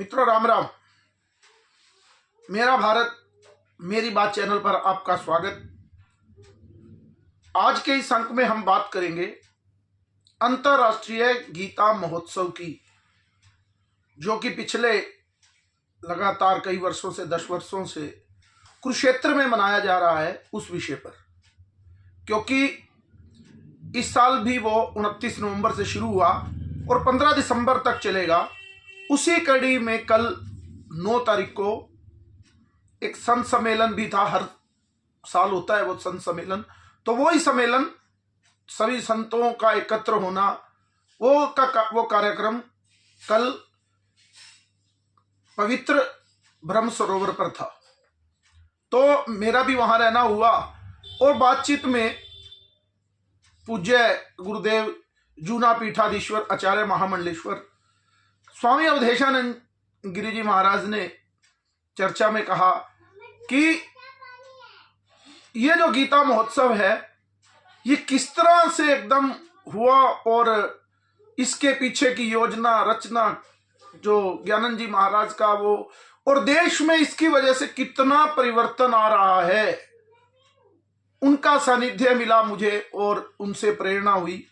मित्रों, राम राम। मेरा भारत मेरी बात चैनल पर आपका स्वागत। आज के इस अंक में हम बात करेंगे अंतर्राष्ट्रीय गीता महोत्सव की, जो कि पिछले लगातार कई वर्षों से 10 वर्षों से कुरुक्षेत्र में मनाया जा रहा है, उस विषय पर। क्योंकि इस साल भी वो 29 नवंबर से शुरू हुआ और 15 दिसंबर तक चलेगा। उसी कड़ी में कल 9 तारीख को एक संत सम्मेलन भी था। हर साल होता है वो संत सम्मेलन, तो वही सम्मेलन, सभी संतों का एकत्र होना, वो कार्यक्रम कल पवित्र ब्रह्म सरोवर पर था। तो मेरा भी वहां रहना हुआ और बातचीत में पूज्य गुरुदेव जूना पीठाधीश्वर आचार्य महामंडलेश्वर स्वामी अवधेशानंद गिरि जी महाराज ने चर्चा में कहा कि ये जो गीता महोत्सव है, ये किस तरह से एकदम हुआ और इसके पीछे की योजना रचना जो ज्ञानंद जी महाराज का वो, और देश में इसकी वजह से कितना परिवर्तन आ रहा है, उनका सानिध्य मिला मुझे और उनसे प्रेरणा हुई।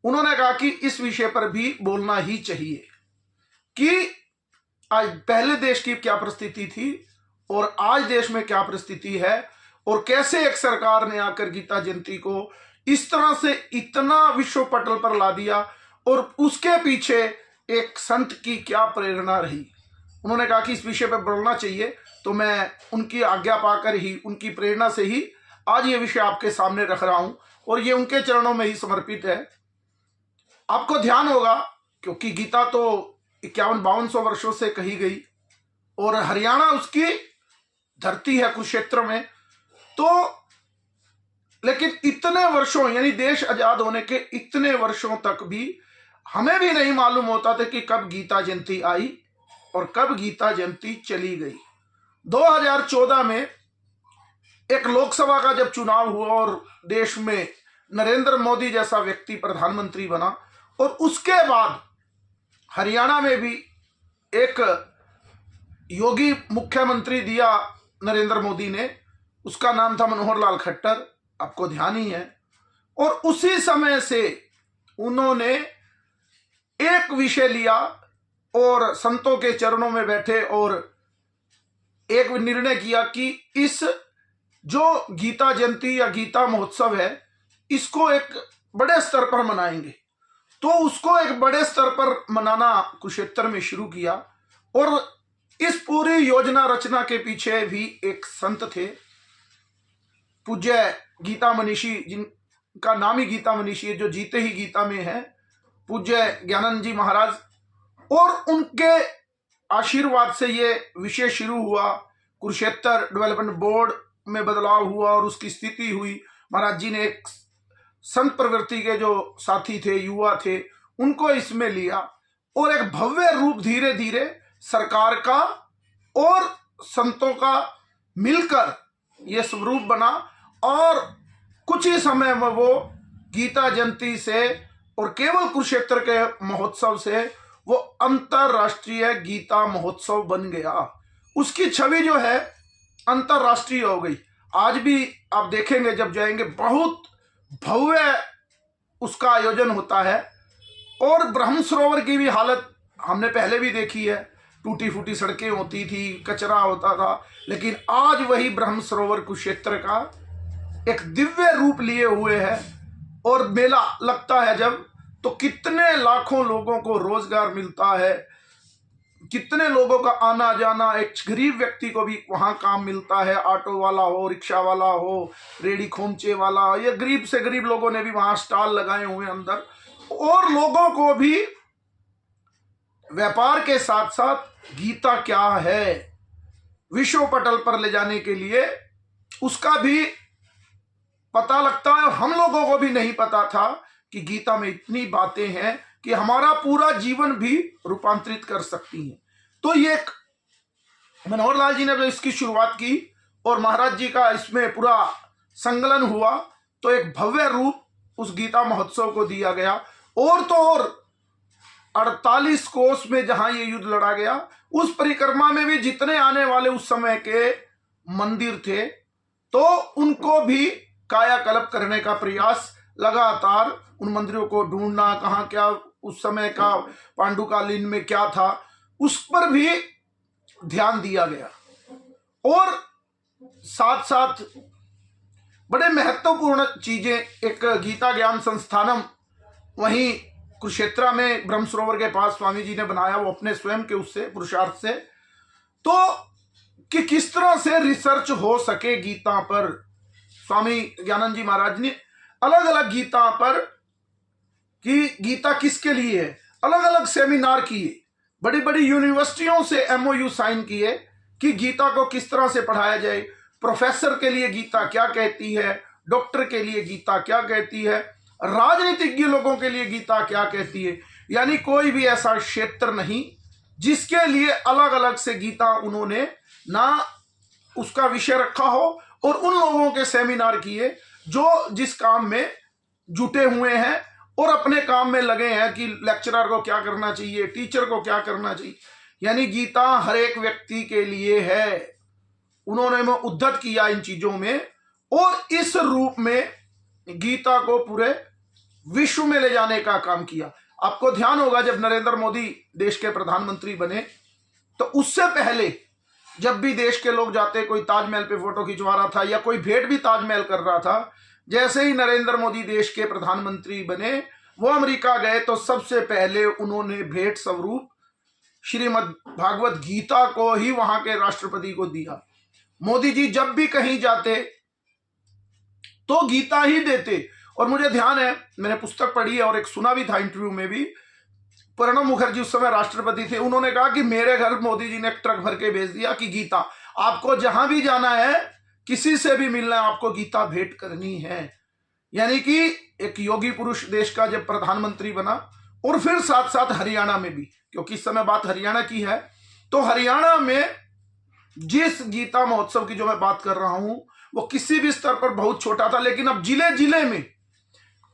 उन्होंने कहा कि इस विषय पर भी बोलना ही चाहिए कि आज पहले देश की क्या परिस्थिति थी और आज देश में क्या परिस्थिति है, और कैसे एक सरकार ने आकर गीता जयंती को इस तरह से इतना विश्व पटल पर ला दिया और उसके पीछे एक संत की क्या प्रेरणा रही। उन्होंने कहा कि इस विषय पर बोलना चाहिए, तो मैं उनकी आज्ञा पाकर ही, उनकी प्रेरणा से ही आज ये विषय आपके सामने रख रहा हूं और ये उनके चरणों में ही समर्पित है। आपको ध्यान होगा क्योंकि गीता तो 51-5200 वर्षों से कही गई और हरियाणा उसकी धरती है कुरुक्षेत्र में। तो लेकिन इतने वर्षों, यानी देश आजाद होने के इतने वर्षों तक भी हमें भी नहीं मालूम होता था कि कब गीता जयंती आई और कब गीता जयंती चली गई। 2014 में एक लोकसभा का जब चुनाव हुआ और देश में नरेंद्र मोदी जैसा व्यक्ति प्रधानमंत्री बना, और उसके बाद हरियाणा में भी एक योगी मुख्यमंत्री दिया नरेंद्र मोदी ने, उसका नाम था मनोहर लाल खट्टर, आपको ध्यान ही है। और उसी समय से उन्होंने एक विषय लिया और संतों के चरणों में बैठे और एक निर्णय किया कि इस जो गीता जयंती या गीता महोत्सव है, इसको एक बड़े स्तर पर मनाएंगे। तो उसको एक बड़े स्तर पर मनाना कुरुक्षेत्र में शुरू किया और इस पूरी योजना रचना के पीछे भी एक संत थे, पूज्य गीता मनीषी, जिनका नाम ही गीता मनीषी है, जो जीते ही गीता में है, पूज्य ज्ञानंद जी महाराज। और उनके आशीर्वाद से ये विषय शुरू हुआ। कुरुक्षेत्र डेवलपमेंट बोर्ड में बदलाव हुआ और उसकी स्थिति हुई। महाराज जी ने एक संत प्रवृत्ति के जो साथी थे, युवा थे, उनको इसमें लिया और एक भव्य रूप धीरे धीरे सरकार का और संतों का मिलकर यह स्वरूप बना। और कुछ ही समय में वो गीता जयंती से और केवल कुरुक्षेत्र के महोत्सव से वो अंतरराष्ट्रीय गीता महोत्सव बन गया। उसकी छवि जो है अंतरराष्ट्रीय हो गई। आज भी आप देखेंगे, जब जाएंगे, बहुत भव्य उसका आयोजन होता है। और ब्रह्म सरोवर की भी हालत हमने पहले भी देखी है, टूटी फूटी सड़कें होती थी, कचरा होता था, लेकिन आज वही ब्रह्म सरोवर कुरुक्षेत्र का एक दिव्य रूप लिए हुए है। और मेला लगता है जब, तो कितने लाखों लोगों को रोजगार मिलता है, कितने लोगों का आना जाना, एक गरीब व्यक्ति को भी वहां काम मिलता है, ऑटो वाला हो, रिक्शा वाला हो, रेडी खोमचे वाला, ये गरीब से गरीब लोगों ने भी वहां स्टॉल लगाए हुए अंदर। और लोगों को भी व्यापार के साथ साथ गीता क्या है विश्व पटल पर ले जाने के लिए उसका भी पता लगता है। हम लोगों को भी नहीं पता था कि गीता में इतनी बातें हैं कि हमारा पूरा जीवन भी रूपांतरित कर सकती हैं। तो ये मनोहर लाल जी ने जब इसकी शुरुआत की और महाराज जी का इसमें पूरा संकलन हुआ, तो एक भव्य रूप उस गीता महोत्सव को दिया गया। और तो और 48 कोस में जहां ये युद्ध लड़ा गया, उस परिक्रमा में भी जितने आने वाले उस समय के मंदिर थे, तो उनको भी कायाकल्प करने का प्रयास लगातार, उन मंदिरों को ढूंढना, कहां क्या उस समय का पांडुकालीन में क्या था, उस पर भी ध्यान दिया गया। और साथ साथ बड़े महत्वपूर्ण चीजें, एक गीता ज्ञान संस्थानम वहीं कुरुक्षेत्र में ब्रह्म सरोवर के पास स्वामी जी ने बनाया, वो अपने स्वयं के उससे पुरुषार्थ से, तो कि किस तरह से रिसर्च हो सके गीता पर। स्वामी ज्ञानंद जी महाराज ने अलग अलग गीता पर कि गीता किसके लिए है, अलग अलग सेमिनार किए, बड़ी बड़ी यूनिवर्सिटियों से MOU साइन किए कि गीता को किस तरह से पढ़ाया जाए, प्रोफेसर के लिए गीता क्या कहती है, डॉक्टर के लिए गीता क्या कहती है, राजनीतिज्ञ लोगों के लिए गीता क्या कहती है। यानी कोई भी ऐसा क्षेत्र नहीं जिसके लिए अलग अलग से गीता उन्होंने ना उसका विषय रखा हो, और उन लोगों के सेमिनार किए जो जिस काम में जुटे हुए हैं और अपने काम में लगे हैं कि लेक्चरर को क्या करना चाहिए, टीचर को क्या करना चाहिए। यानी गीता हर एक व्यक्ति के लिए है, उन्होंने में उद्धत किया इन चीजों में, और इस रूप में गीता को पूरे विश्व में ले जाने का काम किया। आपको ध्यान होगा जब नरेंद्र मोदी देश के प्रधानमंत्री बने, तो उससे पहले जब भी देश के लोग जाते, कोई ताजमहल पे फोटो खिंचवा रहा था या कोई भेंट भी ताजमहल कर रहा था, जैसे ही नरेंद्र मोदी देश के प्रधानमंत्री बने, वो अमेरिका गए तो सबसे पहले उन्होंने भेंट स्वरूप श्रीमद् भागवत गीता को ही वहां के राष्ट्रपति को दिया। मोदी जी जब भी कहीं जाते तो गीता ही देते। और मुझे ध्यान है, मैंने पुस्तक पढ़ी है और एक सुना भी था इंटरव्यू में भी, प्रणब मुखर्जी उस समय राष्ट्रपति थे, उन्होंने कहा कि मेरे घर मोदी जी ने एक ट्रक भर के भेज दिया कि गीता, आपको जहां भी जाना है, किसी से भी मिलना है, आपको गीता भेंट करनी है। यानी कि एक योगी पुरुष देश का जब प्रधानमंत्री बना, और फिर साथ साथ हरियाणा में भी, क्योंकि इस समय बात हरियाणा की है, तो हरियाणा में जिस गीता महोत्सव की जो मैं बात कर रहा हूं, वो किसी भी स्तर पर बहुत छोटा था, लेकिन अब जिले जिले में,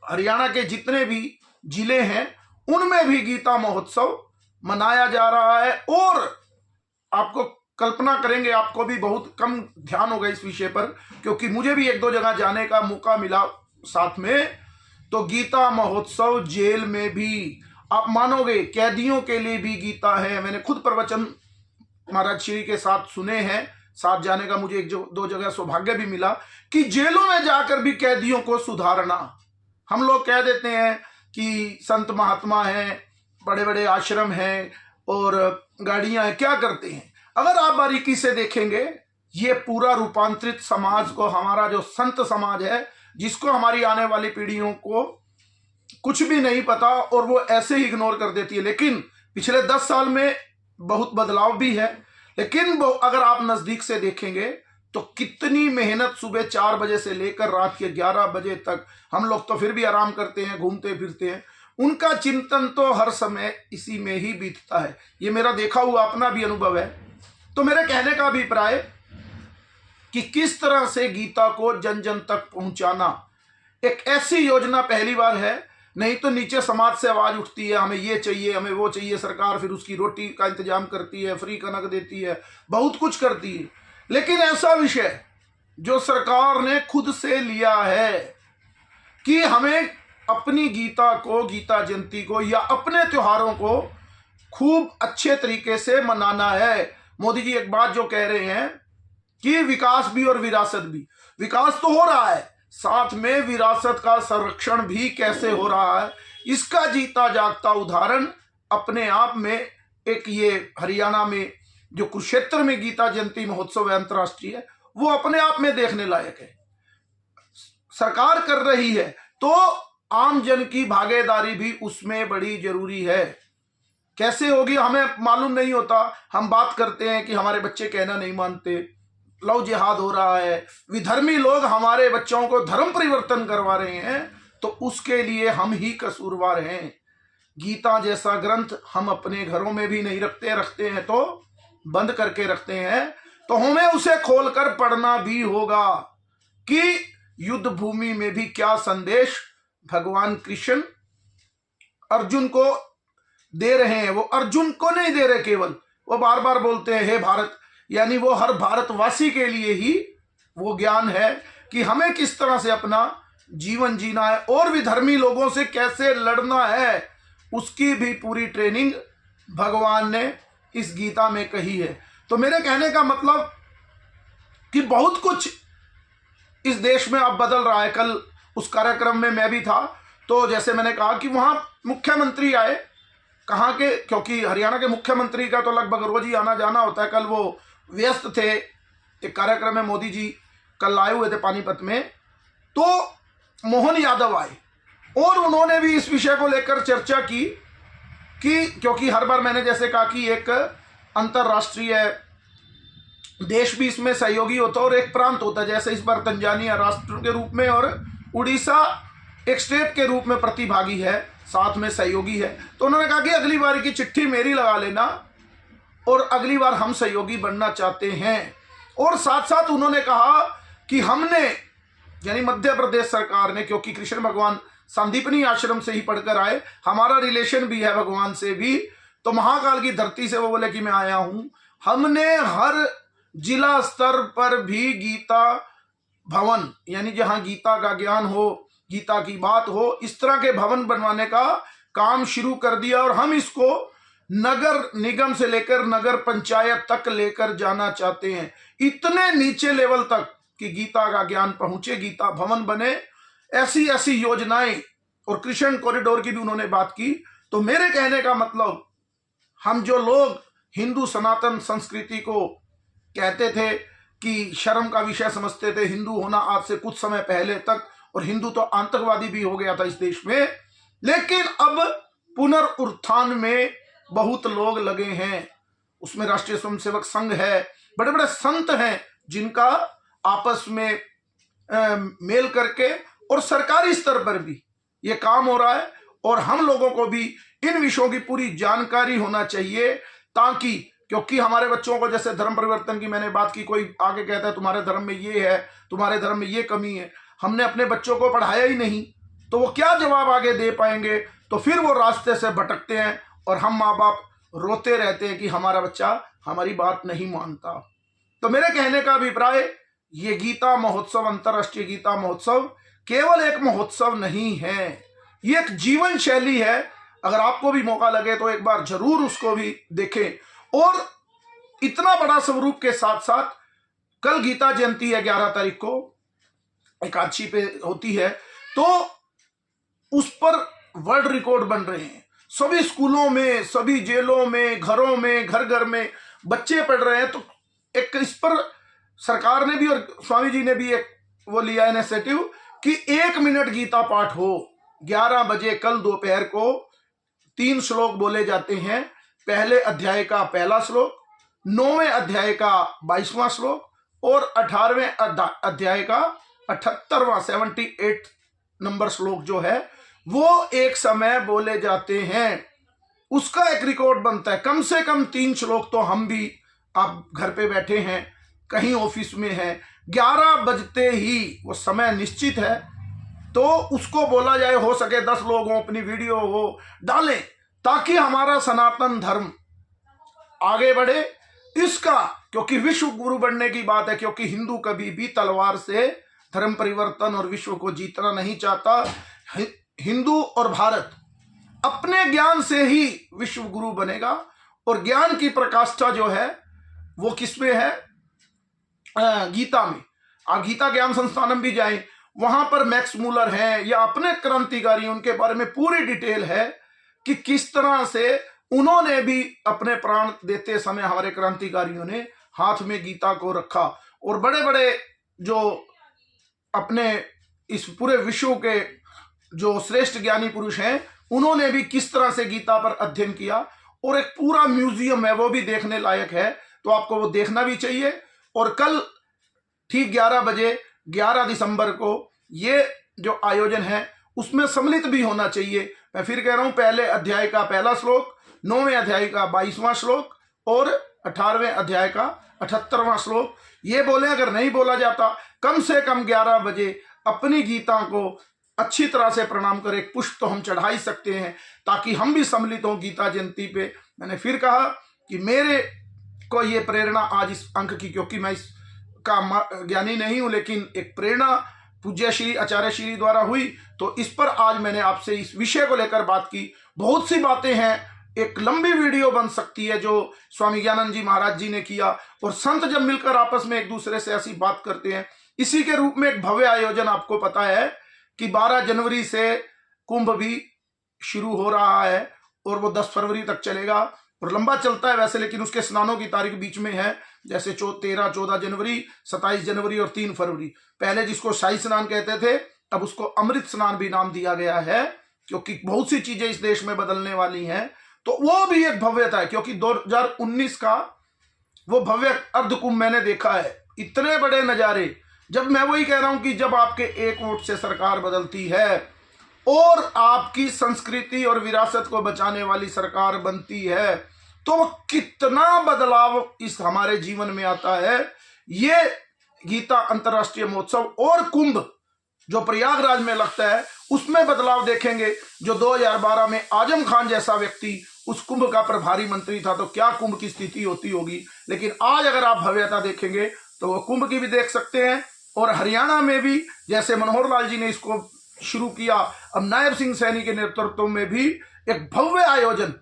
हरियाणा के जितने भी जिले हैं उनमें भी गीता महोत्सव मनाया जा रहा है। और आपको कल्पना करेंगे, आपको भी बहुत कम ध्यान होगा इस विषय पर, क्योंकि मुझे भी एक दो जगह जाने का मौका मिला साथ में, तो गीता महोत्सव जेल में भी, आप मानोगे, कैदियों के लिए भी गीता है। मैंने खुद प्रवचन महाराज श्री के साथ सुने हैं, साथ जाने का मुझे एक दो जगह सौभाग्य भी मिला कि जेलों में जाकर भी कैदियों को सुधारना। हम लोग कह देते हैं कि संत महात्मा हैं, बड़े बड़े आश्रम हैं और गाड़ियां हैं, क्या करते हैं? अगर आप बारीकी से देखेंगे, ये पूरा रूपांतरित समाज को, हमारा जो संत समाज है, जिसको हमारी आने वाली पीढ़ियों को कुछ भी नहीं पता और वो ऐसे ही इग्नोर कर देती है। लेकिन पिछले 10 साल में बहुत बदलाव भी है, लेकिन अगर आप नजदीक से देखेंगे तो कितनी मेहनत, सुबह 4 बजे से लेकर रात के 11 बजे तक, हम लोग तो फिर भी आराम करते हैं, घूमते फिरते हैं, उनका चिंतन तो हर समय इसी में ही बीतता है। ये मेरा देखा हुआ अपना भी अनुभव है। तो मेरे कहने का अभिप्राय कि किस तरह से गीता को जन जन तक पहुंचाना, एक ऐसी योजना पहली बार है। नहीं तो नीचे समाज से आवाज उठती है, हमें ये चाहिए, हमें वो चाहिए, सरकार फिर उसकी रोटी का इंतजाम करती है, फ्री कनक देती है, बहुत कुछ करती है। लेकिन ऐसा विषय जो सरकार ने खुद से लिया है कि हमें अपनी गीता को, गीता जयंती को या अपने त्योहारों को खूब अच्छे तरीके से मनाना है। मोदी जी एक बात जो कह रहे हैं कि विकास भी और विरासत भी, विकास तो हो रहा है, साथ में विरासत का संरक्षण भी कैसे हो रहा है, इसका जीता जागता उदाहरण अपने आप में एक ये हरियाणा में जो कुरुक्षेत्र में गीता जयंती महोत्सव है अंतर्राष्ट्रीय, वो अपने आप में देखने लायक है। सरकार कर रही है तो आम जन की भागीदारी भी उसमें बड़ी जरूरी है। कैसे होगी हमें मालूम नहीं होता। हम बात करते हैं कि हमारे बच्चे कहना नहीं मानते, लव जिहाद हो रहा है, विधर्मी लोग हमारे बच्चों को धर्म परिवर्तन करवा रहे हैं, तो उसके लिए हम ही कसूरवार हैं। गीता जैसा ग्रंथ हम अपने घरों में भी नहीं रखते हैं तो बंद करके रखते हैं, तो हमें उसे खोलकर पढ़ना भी होगा कि युद्ध भूमि में भी क्या संदेश भगवान कृष्ण अर्जुन को दे रहे हैं वो अर्जुन को नहीं दे रहे, केवल वो बार बार बोलते हैं हे भारत, यानी वो हर भारतवासी के लिए ही वो ज्ञान है कि हमें किस तरह से अपना जीवन जीना है और विधर्मी लोगों से कैसे लड़ना है, उसकी भी पूरी ट्रेनिंग भगवान ने इस गीता में कही है। तो मेरे कहने का मतलब कि बहुत कुछ इस देश में अब बदल रहा है। कल उस कार्यक्रम में मैं भी था, तो जैसे मैंने कहा कि वहाँ मुख्यमंत्री आए, कहाँ के, क्योंकि हरियाणा के मुख्यमंत्री का तो लगभग रोज ही आना जाना होता है। कल वो व्यस्त थे एक कार्यक्रम में, मोदी जी कल आए हुए थे पानीपत में, तो मोहन यादव आए और उन्होंने भी इस विषय को लेकर चर्चा की कि क्योंकि हर बार मैंने जैसे कहा कि एक अंतर्राष्ट्रीय देश भी इसमें सहयोगी होता है और एक प्रांत होता है, जैसे इस बार तंजानिया राष्ट्र के रूप में और उड़ीसा एक स्टेट के रूप में प्रतिभागी है, साथ में सहयोगी है। तो उन्होंने कहा कि अगली बार की चिट्ठी मेरी लगा लेना और अगली बार हम सहयोगी बनना चाहते हैं। और साथ साथ उन्होंने कहा कि हमने, यानी मध्य प्रदेश सरकार ने, क्योंकि कृष्ण भगवान संदीपनी आश्रम से ही पढ़कर आए, हमारा रिलेशन भी है भगवान से भी, तो महाकाल की धरती से वो बोले कि मैं आया हूं, हमने हर जिला स्तर पर भी गीता भवन, यानी जहां गीता का ज्ञान हो, गीता की बात हो, इस तरह के भवन बनवाने का काम शुरू कर दिया और हम इसको नगर निगम से लेकर नगर पंचायत तक लेकर जाना चाहते हैं, इतने नीचे लेवल तक कि गीता का ज्ञान पहुंचे, गीता भवन बने, ऐसी ऐसी योजनाएं। और कृष्ण कॉरिडोर की भी उन्होंने बात की। तो मेरे कहने का मतलब, हम जो लोग हिंदू सनातन संस्कृति को कहते थे कि शर्म का विषय समझते थे, हिंदू होना आज से कुछ समय पहले तक, और हिंदू तो आतंकवादी भी हो गया था इस देश में, लेकिन अब पुनर्उत्थान में बहुत लोग लगे हैं। उसमें राष्ट्रीय स्वयंसेवक संघ है, बड़े बड़े संत हैं जिनका आपस में मेल करके और सरकारी स्तर पर भी ये काम हो रहा है। और हम लोगों को भी इन विषयों की पूरी जानकारी होना चाहिए, ताकि, क्योंकि हमारे बच्चों को जैसे धर्म परिवर्तन की मैंने बात की, कोई आगे कहता है तुम्हारे धर्म में ये है, तुम्हारे धर्म में ये कमी है, हमने अपने बच्चों को पढ़ाया ही नहीं, तो वो क्या जवाब आगे दे पाएंगे? तो फिर वो रास्ते से भटकते हैं और हम माँ बाप रोते रहते हैं कि हमारा बच्चा हमारी बात नहीं मानता। तो मेरे कहने का अभिप्राय, ये गीता महोत्सव, अंतर्राष्ट्रीय गीता महोत्सव केवल एक महोत्सव नहीं है, ये एक जीवन शैली है। अगर आपको भी मौका लगे तो एक बार जरूर उसको भी देखें। और इतना बड़ा स्वरूप के साथ साथ कल गीता जयंती है, 11 तारीख को एकादशी पे होती है, तो उस पर वर्ल्ड रिकॉर्ड बन रहे हैं। सभी स्कूलों में, सभी जेलों में, घरों में, घर घर में बच्चे पढ़ रहे हैं। तो एक इस पर सरकार ने भी और स्वामी जी ने भी एक वो लिया इनिशिएटिव कि 1 मिनट गीता पाठ हो। 11 बजे कल दोपहर को 3 श्लोक बोले जाते हैं। पहले अध्याय का पहला श्लोक, 9वें अध्याय का 22वां श्लोक और 18वें अध्याय का 78वां 78 नंबर श्लोक जो है वो एक समय बोले जाते हैं। उसका एक रिकॉर्ड बनता है। कम से कम 3 श्लोक तो हम भी, आप घर पे बैठे हैं, कहीं ऑफिस में हैं, 11 बजते ही वो समय निश्चित है, तो उसको बोला जाए। हो सके 10 लोग हो, अपनी वीडियो हो डालें, ताकि हमारा सनातन धर्म आगे बढ़े। इसका, क्योंकि विश्व गुरु बनने की बात है, क्योंकि हिंदू कभी भी तलवार से धर्म परिवर्तन और विश्व को जीतना नहीं चाहता। हिंदू और भारत अपने ज्ञान से ही विश्व गुरु बनेगा। और ज्ञान की प्रकाष्ठा जो है वो किसमें है? गीता में। आप गीता ज्ञान संस्थानम भी जाएं, वहां पर मैक्स मूलर हैं या अपने क्रांतिकारी, उनके बारे में पूरी डिटेल है कि किस तरह से उन्होंने भी अपने प्राण देते समय, हमारे क्रांतिकारियों ने हाथ में गीता को रखा। और बड़े बड़े जो अपने इस पूरे विश्व के जो श्रेष्ठ ज्ञानी पुरुष हैं, उन्होंने भी किस तरह से गीता पर अध्ययन किया। और एक पूरा म्यूजियम है, वो भी देखने लायक है, तो आपको वो देखना भी चाहिए। और कल ठीक 11 बजे 11 दिसंबर को ये जो आयोजन है उसमें सम्मिलित भी होना चाहिए। मैं फिर कह रहा हूं, पहले अध्याय का पहला श्लोक, 9वें अध्याय का 22वां श्लोक और 18वें अध्याय का 78वां श्लोक, ये बोले। अगर नहीं बोला जाता, कम से कम 11 बजे अपनी गीता को अच्छी तरह से प्रणाम कर एक पुष्प तो हम चढ़ा ही सकते हैं, ताकि हम भी सम्मिलित हों गीता जयंती पे। मैंने फिर कहा कि मेरे को ये प्रेरणा आज इस अंक की, क्योंकि मैं इसका ज्ञानी नहीं हूं, लेकिन एक प्रेरणा पूज्य श्री आचार्य श्री द्वारा हुई, तो इस पर आज मैंने आपसे इस विषय को लेकर बात की। बहुत सी बातें हैं, एक लंबी वीडियो बन सकती है जो स्वामी ज्ञानंद जी महाराज जी ने किया, और संत जब मिलकर आपस में एक दूसरे से ऐसी बात करते हैं, इसी के रूप में एक भव्य आयोजन आपको पता है कि 12 जनवरी से कुंभ भी शुरू हो रहा है और वो 10 फरवरी तक चलेगा, और लंबा चलता है वैसे, लेकिन उसके स्नानों की तारीख बीच में है, जैसे 13, 14 जनवरी, 27 जनवरी और 3 फरवरी। पहले जिसको शाही स्नान कहते थे, अब उसको अमृत स्नान भी नाम दिया गया है, क्योंकि बहुत सी चीजें इस देश में बदलने वाली हैं। तो वो भी एक भव्यता है, क्योंकि 2019 का वो भव्य अर्ध कुंभ मैंने देखा है, इतने बड़े नजारे। जब मैं वही कह रहा हूं कि जब आपके एक वोट से सरकार बदलती है और आपकी संस्कृति और विरासत को बचाने वाली सरकार बनती है, तो कितना बदलाव इस हमारे जीवन में आता है। ये गीता अंतर्राष्ट्रीय महोत्सव और कुंभ जो प्रयागराज में लगता है, उसमें बदलाव देखेंगे। जो 2012 में आजम खान जैसा व्यक्ति उस कुंभ का प्रभारी मंत्री था, तो क्या कुंभ की स्थिति होती होगी। लेकिन आज अगर आप भव्यता देखेंगे तो वो कुंभ की भी देख सकते हैं। और हरियाणा में भी जैसे मनोहर लाल जी ने इसको शुरू किया, अब नायब सिंह सैनी के नेतृत्व में भी एक भव्य आयोजन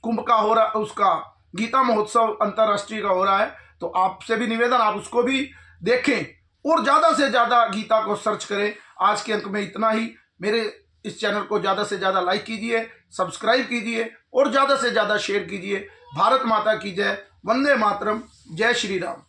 कुंभ का हो रहा, उसका गीता महोत्सव अंतर्राष्ट्रीय का हो रहा है। तो आपसे भी निवेदन, आप उसको भी देखें और ज्यादा से ज्यादा गीता को सर्च करें। आज के अंक में इतना ही। मेरे इस चैनल को ज्यादा से ज्यादा लाइक कीजिए, सब्सक्राइब कीजिए और ज्यादा से ज्यादा शेयर कीजिए। भारत माता की जय, वंदे मातरम, जय श्री राम।